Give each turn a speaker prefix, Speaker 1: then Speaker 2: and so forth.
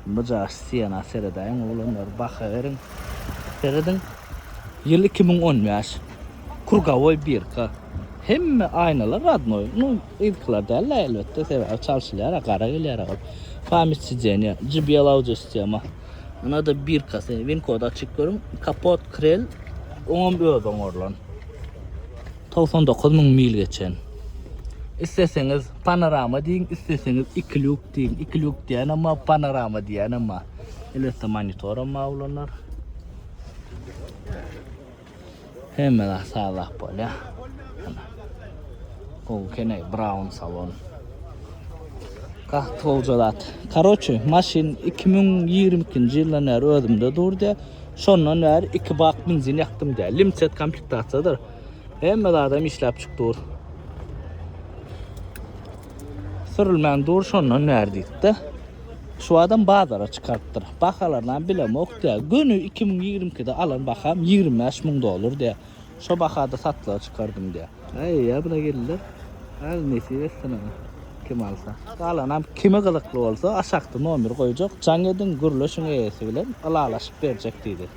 Speaker 1: Buca siyana seredayın oğlanlar bakıverin. Seredin yıl 2015. Kurgavoy 1K. Hemme aynalar radnoy. Nu ilklar derler elbette. Sebep çalışılarak kara geliyor. Famitsi ceni. Cibiyal avcı istiyama. Ona da 1K. Win koda çıkıyorum. Kapot krel. 11 ödün orlan. 99.000 mil geçen. İsteseniz panorama deyin, isteseniz ikilük deyin. İkilük diyen ama panorama diyen ama. Elbette monitör ama olanlar. Hemen sağlık böyle. O kene brown salon. Kaht olcalat. Karoçu maşin 2022 yıldan beri ödümde durdu. Şondan beri 2 bak benzin yaktım diye. Limited komplektasyondur. Hemen adam işlep çıktı. Sürülmen dur şondan neredeydi de. Şu adam bazara çıkarttır. Bakalardan bilem ok diye. Günü 2022'de alın bakam 25.000 dolar diye. Şu bakada satlığa çıkardım diye. Ay ya buna gelirler. Al nesi versin kim alsa. Alanam kime kılıklı olsa aşakta nomer koyacak. Can edin gürlöşün eğesi bilen alalaşıp verecek dedi.